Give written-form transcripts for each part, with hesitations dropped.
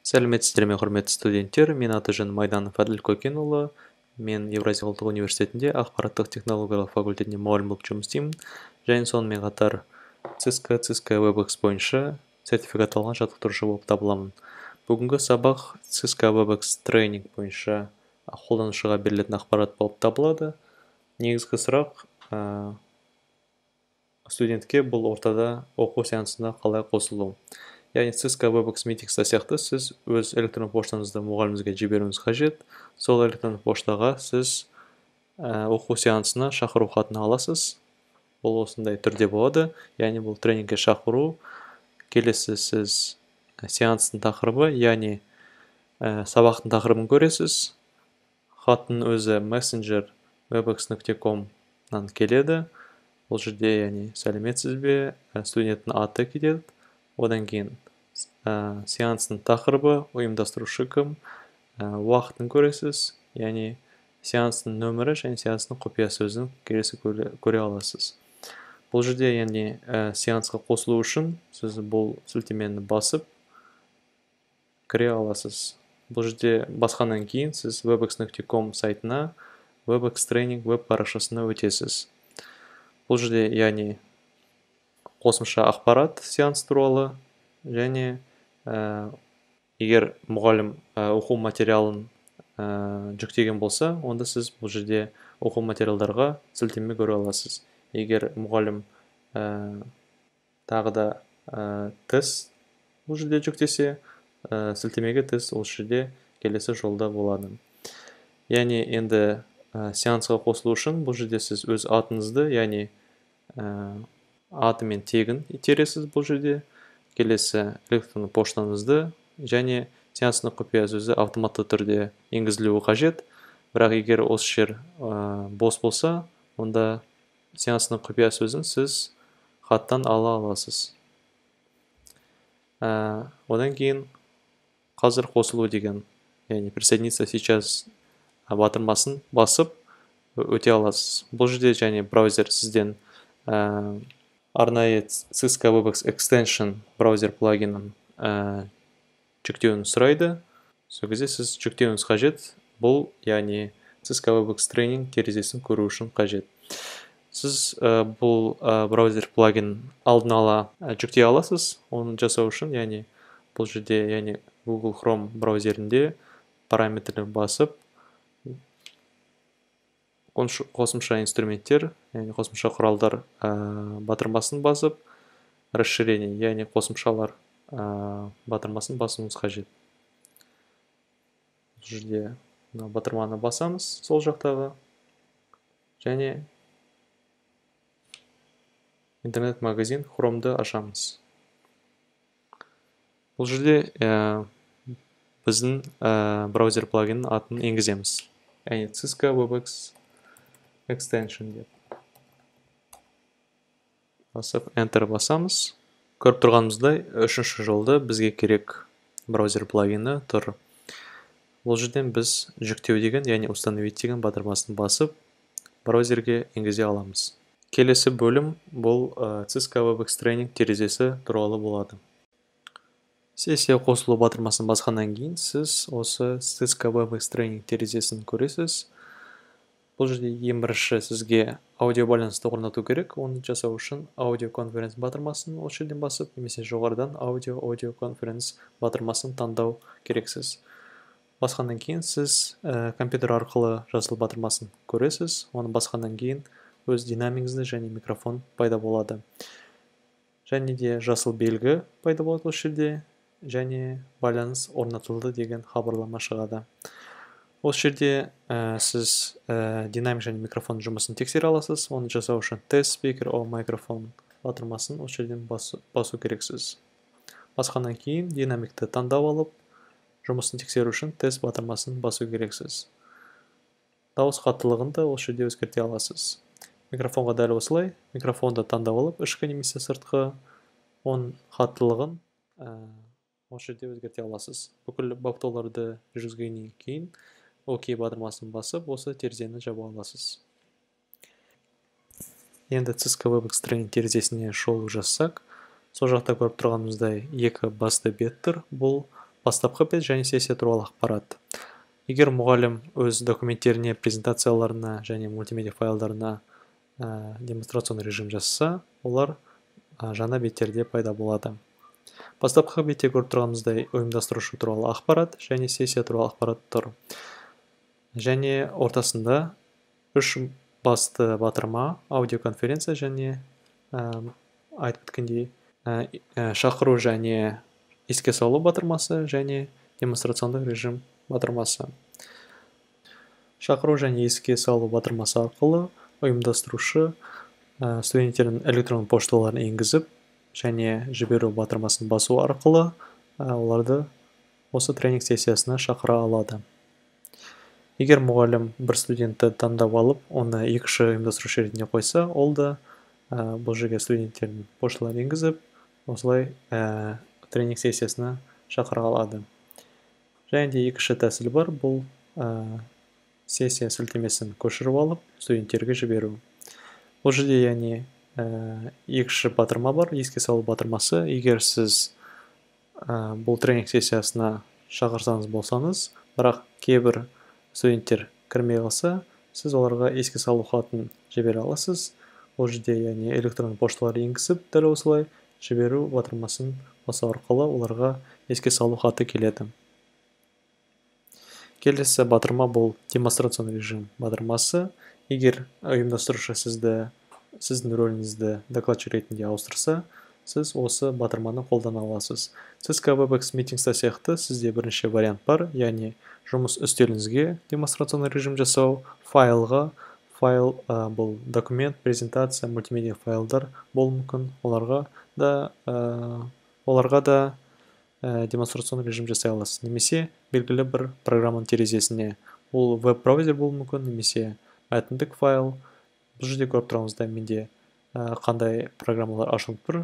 Сәлеметсіздер ме, құрметті студенттер, мен аты-жөнім Майданов Әділ Көкенұлы. Мен Евразия ұлттық университетінде ақпараттық технологиялар факультетінде мұғалім болып жұмыс істеймін. Және сонымен қатар Cisco WebEx бойынша сертификатталған жаттықтырушы болып табыламын. Бүгінгі сабақ Cisco WebEx тренинг бойынша қолданушыға берілетін ақпарат болып табылады. Негізгі сұрақ студентке бұл ортада оқу сеансына қалай қосылу. Яғни Cisco WebEx Meetings сияқты сіз өз электронды поштаңызды мұғаліміңізге жіберуіңіз қажет. Сол электронды поштаға сіз оқу сеансына шақыру хатын аласыз. Бұл осындай түрде болады. Яғни бұл тренингке шақыру. Келесі сіз сеанстың тақырыбы, яғни сабақтың тақырыбын көресіз. Хаттың өзі messenger webex.com-нан келеді. Бұл жерде яғни сәлеметсіз бе, студенттің аты кетеді. Одан кейін сеанстың тақырыбы, ұйымдастырушы кім, уақытын көресіз, яғни сеанстың нөмірі және сеанстың құпия сөзін келесі көре аласыз. Бұл жерде яғни сеансқа қосылу үшін сіз бұл сілтемені басып кіре аласыз. Бұл жерде басқаннан кейін сіз webex.com сайтына WebEx тренинг веб парақшасына өтесіз. Бұл жерде яғни қосымша ақпарат сеанс туралы және егер мұғалім оқу материалын жүктеген болса, онда сіз бұл жерде оқу материалдарға сілтеме көре аласыз. Егер мұғалім тағы да тест бұл жерде жүктесе, сілтемеге тест ол жерде келесі жолда болады. Яғни енді сеансқа қосылу үшін бұл жерде сіз өз атыңызды, яғни аты мен тегін тересіз бұл жерде, келесі электронды поштаңызды және сеанстың құпия сөзі автоматты түрде енгізілуі қажет. Бірақ егер осы жер бос болса, онда сеанстың құпия сөзін сіз хаттан ала аласыз. Одан кейін қазір қосылу деген, яғни присоединиться сейчас батырмасын басып өте аласыз. Бұл жерде және браузер сізден арнайы Cisco WebEx Extension браузер плагинін жүктеуін сұрайды. Сол кезде сіз жүктеуіңіз қажет. Бұл, яғни Cisco WebEx тренинг терезесін көру үшін қажет. Сіз бұл браузер плагин алдын ала жүктей аласыз. Оны жасау үшін, яғни бұл жерде, яғни Google Chrome браузерінде параметрлер басып, қосымша инструменттер, яғни қосымша құралдар батырмасын басып, расширение, яғни қосымшалар батырмасын басуымыз қажет. Бұл жерде батырманы басамыз сол жақтағы және интернет-магазин Chrome'ды ашамыз. Бұл жерде біздің браузер плагиннің атын енгіземіз. Яғни Cisco WebEx Extension деп. Басып Enter басамыз. Көріп тұрғанымыздай, үшінші жолда бізге керек браузер плагині тұр. Бұл жерден біз жүктеу деген, яғни установить деген батырмасын басып, браузерге енгізе аламыз. Келесі бөлім бұл Cisco WebEx тренинг терезесі туралы болады. Сессия қосылу батырмасын басқаннан кейін сіз осы Cisco WebEx тренинг терезесін көресіз. Бұл жерде ең бірінші сізге аудио байланысты орнату керек. Оны жасау үшін аудиоконференц батырмасын ол жерден басып, немесе жоғарыдан аудиоконференц батырмасын таңдау керексіз. Басқаннан кейін сіз компьютер арқылы жасыл батырмасын көресіз. Оны басқаннан кейін өз динамигіңізді және микрофон пайда болады. Және де жасыл белгі пайда болады ол жерде, және байланыс орнатылды деген хабарлама шығады. Осы жерде сіз динамик және микрофон жұмысын тексере аласыз. Оны жасау үшін test speaker or microphone батырмасын осы жерден басу керексіз. Басқаннан кейін динамикті таңдап алып, жұмысын тексеру үшін тест батырмасын басу керексіз. Дауыс қаттылығын да осы жерде өзгерте аласыз. Микрофонға дәл осылай, микрофонды таңдап алып, ішкі немесе сыртқы, оның қаттылығын осы жерде өзгерте аласыз. Бүкіл баптауларды жүргізгеннен кейін OK батырмасын басып, осы терезені жаба аласыз. Енді Cisco WebEx тренинг терезесіне шолу жасақ, сол жақта көріп тұрғанымыздай екі басты бет тұр. Бұл бастапқы бет және сессия туралы ақпарат. Егер мұғалім өз документтеріне, презентацияларына және мультимедиа файлдарына демонстрационный режим жасаса, олар жаңа беттерде пайда болады. Бастапқы бетте көріп тұрғанымыздай ұйымдастырушы туралы ақпарат және сессия туралы ақпарат тұр. Және ортасында үш басты батырма, аудиоконференция және айтып өткендей шақыру және еске салу батырмасы және демонстрациондық режим батырмасы. Шақыру және еске салу батырмасы арқылы ұйымдастырушы студенттердің электронды пошталарын енгізіп және жіберу батырмасын басу арқылы оларды осы тренинг сессиясына шақыра алады. Егер мұғалім бір студентті таңдап алып, оны екінші ұйымдастырушы ретінде қойса, ол да бұл жерге студенттердің пошталарын енгізіп, осылай тренинг сессиясына шақыра алады. Және де екінші тәсіл бар, бұл сессия сілтемесін көшіріп алып, студенттерге жіберу. Бұл жерде яғни екінші батырма бар, еске салу батырмасы. Егер сіз бұл тренинг сессиясына шақырсаңыз болсаңыз, бірақ кейбір студенттер кірмей қалса, сіз оларға еске салу хатын жібере аласыз. Бұл жерде яғни электронды пошталар енгізіп, дәл осылай жіберу батырмасын басу арқылы оларға еске салу хаты келеді. Келесі батырма бұл демонстрационный режим батырмасы. Егер ұйымдастырушы сіздің рөліңізді докладчик ретінде ауыстырса, сіз осы батырманы қолдана аласыз. Cisco WebEx Meetings'та сияқты сізде бірінші вариант бар, яғни жұмыс үстеліңізге демонстрационный режим жасау, файл бұл документ, презентация, мультимедиа файлдар болуы мүмкін. Оларға да демонстрационный режим жасай аласыз. Немесе белгілі бір программаның терезесіне. Ол веб-браузер болуы мүмкін, немесе мәтіндік файл. Бұл жерде көріп тұрғанымызда менде қандай программалар ашылып тұр.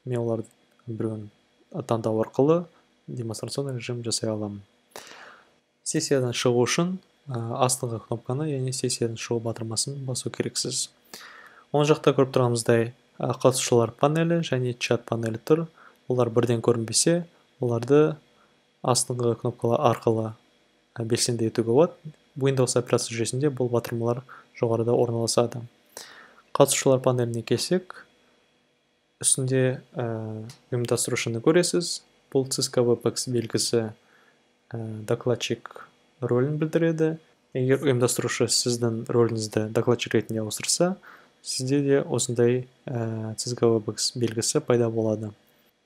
Мен оларды біреуін таңдау арқылы демонстрационный режим жасай аламын. Сессиядан шығу үшін астыңғы кнопканы, яғни сессиядан шығу батырмасын басу керексіз. Оң жақта көріп тұрғанымыздай қатысушылар панелі және чат панелі тұр. Олар бірден көрінбесе, оларды астыңғы кнопкалар арқылы белсенді етуге болады. Windows операция жүйесінде бұл батырмалар жоғарыда орналасады. Қатысушылар панеліне келсек, үстінде ұйымдастырушыны көресіз. Бұл Cisco WebEx белгісі докладчик рөлін білдіреді. Егер ұйымдастырушы сіздің рөліңізді докладчик ретінде ауыстырса, сізде де осындай Cisco WebEx белгісі пайда болады.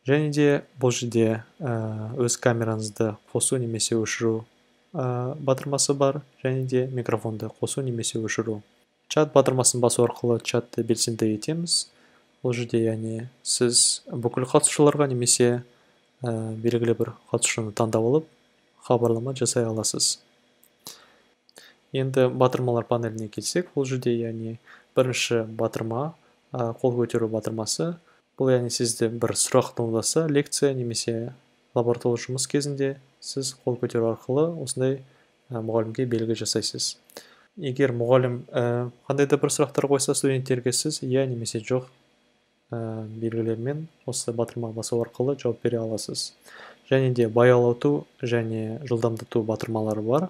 Және де бұл жерде өз камераңызды қосу немесе өшіру батырмасы бар, және де микрофонды қосу немесе өшіру. Чат батырмасын басу арқылы чатты белсенді етеміз. Бұл жерде яғни сіз бүкіл қатысушыларға немесе белгілі бір қатысушыны таңдап алып, хабарлама жасай аласыз. Енді батырмалар панеліне келсек, бұл жерде яғни бірінші батырма, қол көтеру батырмасы. Бұл яғни сізде бір сұрақ туындаса, лекция немесе лабораториялық жұмыс кезінде сіз қол көтеру арқылы осындай мұғалімге белгі жасайсыз. Егер мұғалім қандай да бір сұрақтар қойса студенттерге, сіз иә немесе жоқ белгілермен осы батырма басу арқылы жауап бере аласыз. Және де баяулату және жылдамдату батырмалары бар.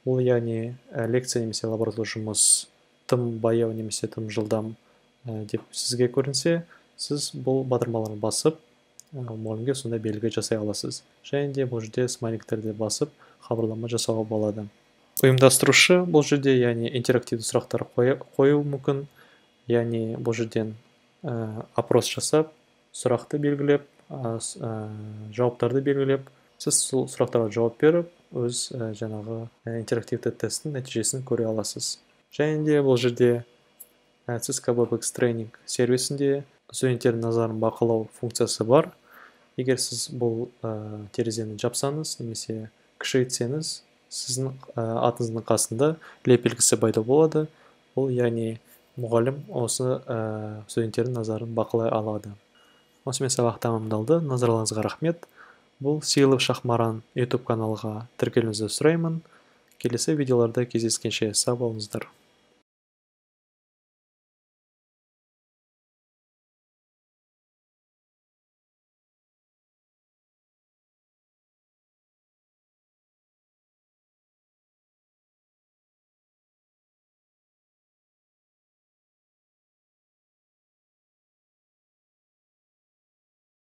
Бұл яғни лекция немесе лабораториялық жұмыс тым баяу немесе тым жылдам деп сізге көрінсе, сіз бұл батырмаларын басып, мұғалімге сондай белгі жасай аласыз. Және де бұл жерде смайликтерді басып, хабарлама жасауға болады. Ұйымдастырушы бұл жерде яғни интерактивті сұрақтар қою мүмкін, яғни бұл жерден опрос жасап, сұрақты белгілеп, жауаптарды белгілеп, сіз сол сұрақтарға жауап беріп, өз жаңағы интерактивті тесттің нәтижесін көре аласыз. Және де бұл жерде Cisco WebEx тренинг сервисінде студенттердің назарын бақылау функциясы бар. Егер сіз бұл терезені жапсаңыз, немесе кішірейтсеңіз, сіздің атыңыздың қасында леп белгісі пайда болады. Бұл яғни мұғалім осы студенттердің назарын бақылай алады. Осымен сабақ тәмамдалды. Назарларыңызға рахмет. Бұл Сыйлы Шахмаран YouTube каналға тіркелуіңізді сұраймын. Келесі видеоларда кездескенше сау болыңыздар.